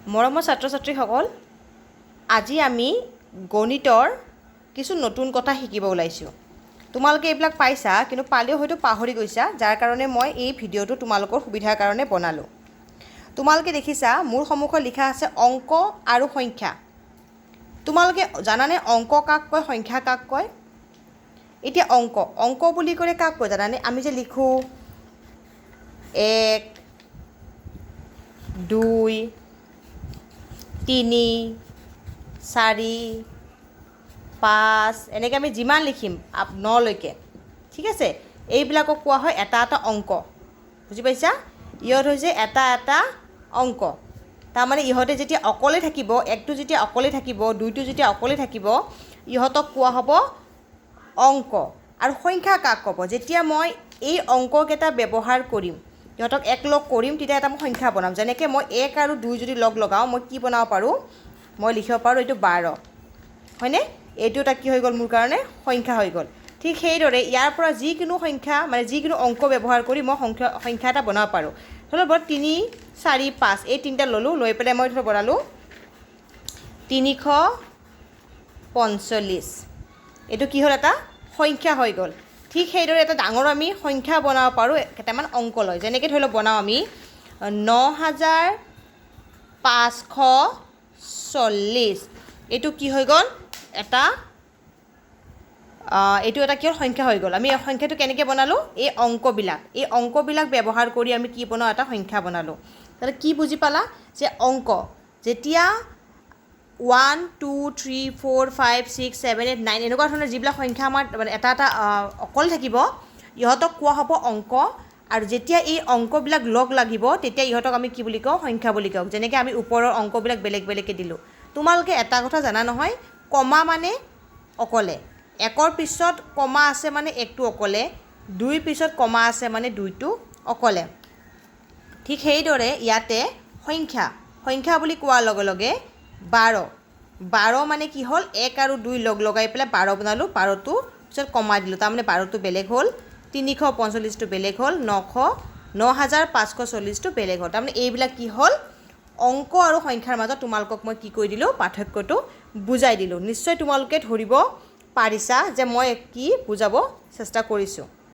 মৰমৰ ছাত্ৰ ছাত্ৰীসকল, আজি আমি গণিতৰ কিছু নতুন কথা শিকিব ওলাইছোঁ। তোমালোকে এইবিলাক পাইছা, কিন্তু পালেও হয়তো পাহৰি গৈছা, যাৰ কাৰণে মই এই ভিডিঅ'টো তোমালোকৰ সুবিধাৰ কাৰণে বনালোঁ। তোমালোকে দেখিছা মোৰ সন্মুখত লিখা আছে অংক আৰু সংখ্যা। তোমালোকে জানানে অংক কাক কয়, সংখ্যা কাক কয়? এতিয়া অংক বুলি ক'লে কাক কয় জানানে? আমি যে লিখোঁ 1 2 3 4 5 এনেকৈ আমি যিমান লিখিম 9 লৈকে, ঠিক আছে? এইবিলাকক কোৱা হয় এটা এটা অংক। বুজি পাইছা? ইহঁত হৈছে এটা এটা অংক। তাৰমানে ইহঁতে যেতিয়া অকলে থাকিব, 1টো যেতিয়া অকলে থাকিব, 2টো যেতিয়া অকলে থাকিব, ইহঁতক কোৱা হ'ব অংক। আৰু সংখ্যা কাক ক'ব? যেতিয়া মই এই অংককেইটা ব্যৱহাৰ কৰিম, ইহঁতক এক লগ কৰিম, তেতিয়া এটা মই সংখ্যা বনাম। যেনেকৈ মই 1 আৰু 2 যদি লগ লগাওঁ, মই কি বনাব পাৰোঁ? মই লিখিব পাৰোঁ এইটো 12, হয়নে? এইটো এটা কি হৈ গ'ল মোৰ কাৰণে? সংখ্যা হৈ গ'ল। ঠিক সেইদৰে ইয়াৰ পৰা যিকোনো সংখ্যা, মানে যিকোনো অংক ব্যৱহাৰ কৰি মই সংখ্যা এটা বনাব পাৰোঁ। ধৰি লওক 3 4 5 এই তিনিটা ল'লোঁ, লৈ পেলাই মই ধৰি বনালোঁ 345। এইটো কি হ'ল? এটা সংখ্যা হৈ গ'ল। ঠিক সেইদৰে এটা ডাঙৰ আমি সংখ্যা বনাব পাৰোঁ কেইটামান অংক লৈ। যেনেকৈ ধৰি লওক বনাওঁ আমি 9540। এইটো কি হৈ গ'ল? এইটো এটা কি হ'ল? সংখ্যা হৈ গ'ল। আমি এই সংখ্যাটো কেনেকৈ বনালোঁ? এই অংকবিলাক ব্যৱহাৰ কৰি আমি কি বনাওঁ? এটা সংখ্যা বনালোঁ। তাহলে কি বুজি পালা? যে অংক যেতিয়া 1 2 3 4 5 6 7 8 9 এনেকুৱা ধৰণৰ যিবিলাক সংখ্যা আমাৰ মানে এটা এটা অকল থাকিব, ইহঁতক কোৱা হ'ব অংক। আৰু যেতিয়া এই অংকবিলাক লগ লাগিব, তেতিয়া ইহঁতক আমি কি বুলি কওঁ? সংখ্যা বুলি কওঁ। যেনেকৈ আমি ওপৰৰ অংকবিলাক বেলেগ বেলেগকৈ দিলোঁ। তোমালোকে এটা কথা জানা নহয়, কমা মানে অকলে, 1ৰ পিছত কমা আছে মানে 1টো অকলে, 2ৰ পিছত কমা আছে মানে 2টো অকলে। ঠিক সেইদৰে ইয়াতে সংখ্যা বুলি কোৱাৰ লগে লগে 12 মানে কি হ'ল? 1 আৰু 2 লগ লগাই পেলাই 12 বনালোঁ, 12টো পিছত কমা দিলোঁ, তাৰমানে 12টো বেলেগ হ'ল, 345টো বেলেগ হ'ল, 9540টো বেলেগ হ'ল। তাৰমানে এইবিলাক কি হ'ল? অংক আৰু সংখ্যাৰ মাজত তোমালোকক মই কি কৰি দিলোঁ? পাৰ্থক্যটো বুজাই দিলোঁ। নিশ্চয় তোমালোকে ধৰিব পাৰিছা যে মই কি বুজাব চেষ্টা কৰিছোঁ।